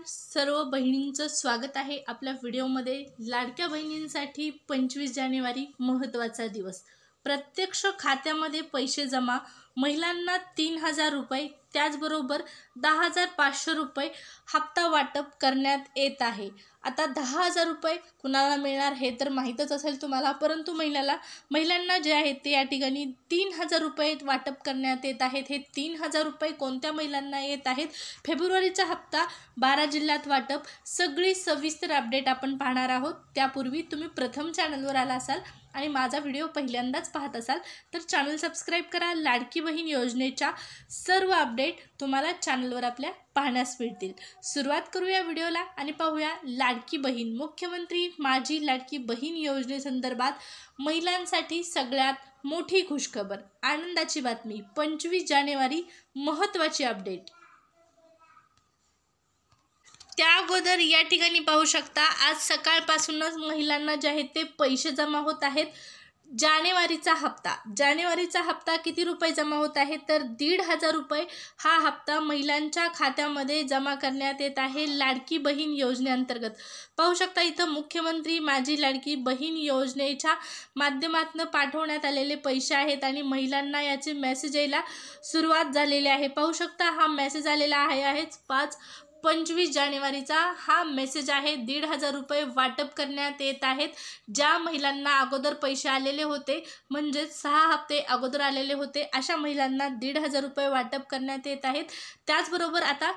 सर्व बहिणींचं स्वागत आहे आपल्या व्हिडिओमध्ये। लाडक्या बहिणींसाठी 25 जानेवारी महत्त्वाचा दिवस। प्रत्यक्ष खात्यामध्ये पैसे जमा, महिलांना 3000 रुपये त्याचबरोबर 10,500 रुपये हप्ता वाटप करण्यात येत आहे। आता 10,000 रुपये कुणाला मिळणार हे तर माहीतच असेल तुम्हाला, परंतु महिलांना जे आहेत ते या ठिकाणी 3000 रुपये वाटप करण्यात येत आहेत। हे 3000 रुपये कोणत्या महिलांना येत आहेत, फेब्रुवारीचा हप्ता 12 जिल्ह्यात वाटप, सगळी सविस्तर अपडेट आपण पाहणार आहोत। त्यापूर्वी तुम्ही प्रथम चॅनलवर आला असाल आणि माझा व्हिडिओ पहिल्यांदाच पाहत असाल तर चॅनल सबस्क्राइब करा। लाडकी बहीण योजनेच्या सर्व अपडेट तुम्हाला चॅनलवर आपल्या पाहण्यास मिळतील। सुरुवात करूया व्हिडिओला आणि पाहूया लाडकी बहीण, मुख्यमंत्री माझी लाडकी बहीण योजनेसंदर्भात महिलांसाठी सगळ्यात मोठी खुशखबर, आनंदाची बातमी। 25 जानेवारी महत्त्वाची अपडेट। त्या अगोदर या ठिकाणी पाहू शकता आज सकाळपासूनच महिलांना जे आहेत ते पैसे जमा होत आहेत। जानेवारीचा हप्ता किती रुपये जमा होत आहे तर 1,500 रुपये हा हप्ता महिलांच्या खात्यामध्ये जमा करण्यात येत आहे लाडकी बहीण योजनेअंतर्गत। पाहू शकता इथं मुख्यमंत्री माझी लाडकी बहीण योजनेच्या माध्यमातून पाठवण्यात आलेले पैसे आहेत आणि महिलांना याचे मेसेज यायला सुरुवात झालेली आहे। पाहू शकता हा मेसेज आलेला आहे 25 जानेवारीचा हा मेसेज आहे। 1,500 रुपये वाटप करण्यात येत आहेत। ज्या महिलांना अगोदर पैसे आलेले होते म्हणजे 6 हप्ते अगोदर आलेले होते अशा महिलांना 1,500 रुपये वाटप करण्यात येत आहेत। त्याचबरोबर आता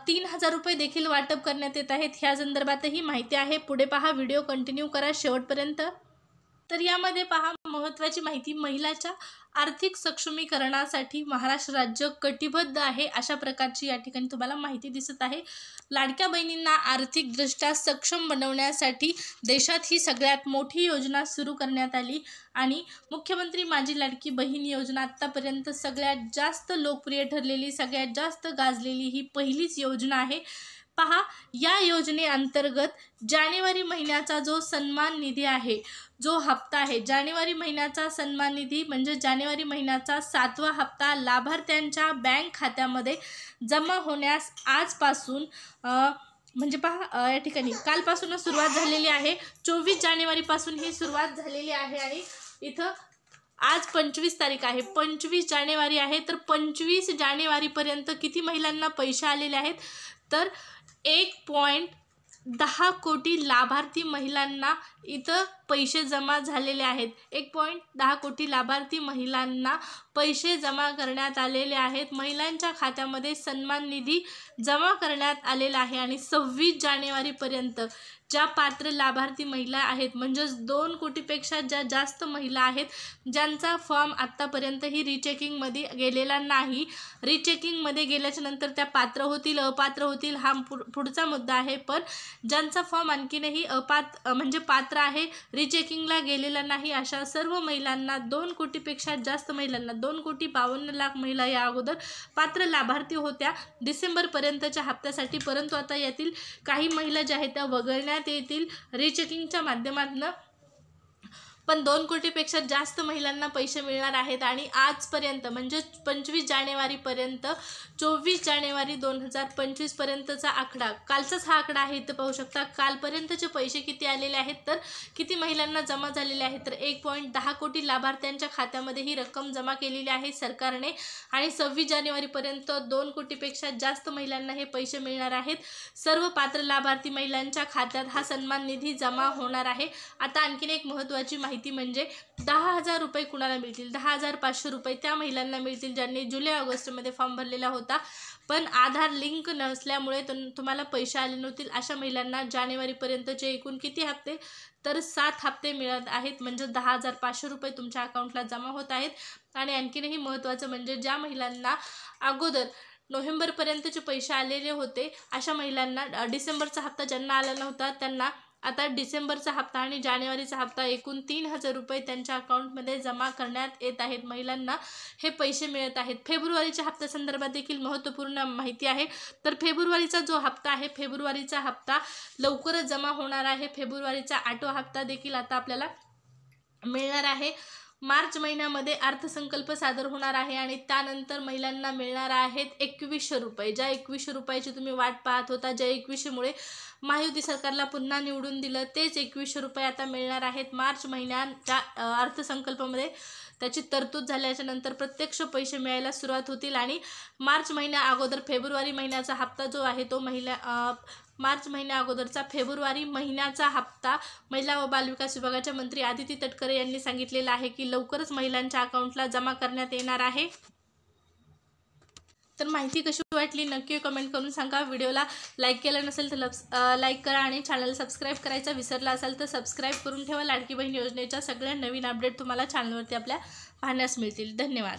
3000 रुपये देखील वाटप करण्यात येत आहेत। ह्या संदर्भातही माहिती आहे, पुढे पहा, व्हिडिओ कंटिन्यू करा शेवटपर्यंत। तर यामध्ये पहा महत्त्वाची माहिती, महिलाच्या आर्थिक सक्षमीकरणासाठी महाराष्ट्र राज्य कटिबद्ध आहे अशा प्रकारची या ठिकाणी तुम्हाला माहिती दिसत आहे। लाडक्या बहिणींना आर्थिकदृष्ट्या सक्षम बनवण्यासाठी देशात ही सगळ्यात मोठी योजना सुरू करण्यात आली आणि मुख्यमंत्री माझी लाडकी बहीण योजना आत्तापर्यंत सगळ्यात जास्त लोकप्रिय ठरलेली, सगळ्यात जास्त गाजलेली ही पहिलीच योजना आहे। पहा, या योजनेअंतर्गत जानेवारी महिन्याचा जो सन्मान निधी आहे, जो हप्ता आहे, जानेवारी महिन्याचा सन्मान निधी म्हणजे जानेवारी महिन्याचा 7वा हप्ता लाभार्थ्यांच्या बँक खात्यामध्ये जमा होण्यास आजपासून म्हणजे पहा या ठिकाणी कालपासूनच सुरुवात झालेली आहे। 24 जानेवारीपासून ही सुरुवात झालेली आहे आणि इथं आज 25 तारीख आहे, 25 जानेवारी आहे। तर 25 जानेवारीपर्यंत किती महिलांना पैसे आलेले आहेत तर 1.10 कोटी लाभार्थी महिलांना इथं पैसे जमा झालेले आहेत। 1.10 कोटी लाभार्थी महिलांना पैसे जमा करण्यात आलेले आहेत। महिलांच्या खात्यामध्ये सन्मान निधी जमा करण्यात आलेला आहे आणि 26 जानेवारीपर्यंत ज्या पात्र लाभार्थी महिला आहेत म्हणजेच 2 कोटीपेक्षा ज्या जास्त महिला आहेत ज्यांचा फॉर्म आत्तापर्यंतही रिचेकिंगमध्ये गेलेला नाही, रिचेकिंगमध्ये गेल्याच्या नंतर त्या पात्र होतील अपात्र होतील हा पुढचा मुद्दा आहे, पण ज्यांचा फॉर्म आणखीनही म्हणजे पात्र आहे, रिचेकिंगला गेलेला नाही अशा सर्व महिलांना 2 कोटीपेक्षा जास्त महिलांना 2,52,00,000 महिला या अगोदर पात्र लाभार्थी होत्या डिसेंबरपर्यंतच्या हप्त्यासाठी, परंतु आता यातील काही महिला ज्या आहेत त्या वगळण्यात येतील रिचेकिंगच्या माध्यमातून, पण 2 कोटीपेक्षा जास्त महिलांना पैसे मिळणार आहेत। आणि आजपर्यंत म्हणजे 25 जानेवारीपर्यंत 24 जानेवारी 2025 पर्यंतचा आकडा, कालचाच हा आकडा आहे, इथं पाहू शकता कालपर्यंतचे पैसे किती आलेले आहेत तर किती महिलांना जमा झालेले आहेत तर 1.10 कोटी लाभार्थ्यांच्या खात्यामध्ये ही रक्कम जमा केलेली आहे सरकारने आणि 26 जानेवारीपर्यंत 2 कोटीपेक्षा जास्त महिलांना हे पैसे मिळणार आहेत। सर्व पात्र लाभार्थी महिलांच्या खात्यात हा सन्मान निधी जमा होणार आहे। आता आणखीन एक महत्त्वाची माहिती म्हणजे 10,000 रुपये कुणाला मिळतील, 10,500 रुपये त्या महिलांना मिळतील ज्यांनी जुलै ऑगस्टमध्ये फॉर्म भरलेला होता पण आधार लिंक नसल्यामुळे तुम्हाला पैसे आले नव्हतील अशा महिलांना जानेवारीपर्यंतचे एकूण किती हप्ते तर 7 हप्ते मिळत आहेत, म्हणजे 10,500 रुपये तुमच्या अकाउंटला जमा होत आहेत। आणि आणखीनही महत्त्वाचं म्हणजे ज्या महिलांना अगोदर नोव्हेंबरपर्यंतचे पैसे आलेले होते अशा महिलांना डिसेंबरचा हप्ता ज्यांना आला नव्हता त्यांना आता डिसेंबरचा हप्ता आणि जानेवारीचा हप्ता एकूण 3,000 रुपये त्यांच्या अकाउंटमध्ये जमा करण्यात येत आहेत। महिलांना हे पैसे मिळत आहेत। फेब्रुवारीच्या हप्त्यासंदर्भात देखील महत्त्वपूर्ण माहिती आहे, तर फेब्रुवारीचा जो हप्ता आहे, फेब्रुवारीचा हप्ता लवकरच जमा होणार आहे। फेब्रुवारीचा 8वा हप्ता देखील आता आपल्याला मिळणार आहे। मार्च महिन्यामध्ये अर्थसंकल्प सादर होणार आहे आणि त्यानंतर महिलांना मिळणार आहेत 2100 रुपये. ज्या 2100 रुपयाची तुम्ही वाट पाहत होता, ज्या 2100मुळे महायुती सरकारला पुन्हा निवडून दिलं, तेच 2100 रुपये आता मिळणार आहेत. मार्च महिन्याच्या अर्थसंकल्पामध्ये त्याची तरतूद झाल्याच्या नंतर प्रत्यक्ष पैसे मिळायला सुरुवात होतील आणि मार्च महिन्या अगोदर फेब्रुवारी महिन्याचा हप्ता जो आहे तो मार्च महिन्या अगोदरचा फेब्रुवारी महिन्याचा हप्ता महिला व बालविकास विभागाच्या मंत्री आदिती तटकरे यांनी सांगितलेलं आहे की लवकरच महिलांच्या अकाउंटला जमा करण्यात येणार आहे. तर माहिती कशी वाटली नक्की कमेंट करून सांगा. व्हिडिओला लाईक केलं नसेल तर लाईक करा आणि चॅनल सबस्क्राईब करायचा विसरला असाल तर सबस्क्राईब करून ठेवा. लाडकी बहीण योजनेच्या सगळ्या नवीन अपडेट तुम्हाला चॅनलवरती आपल्या पाहण्यास मिळतील. धन्यवाद.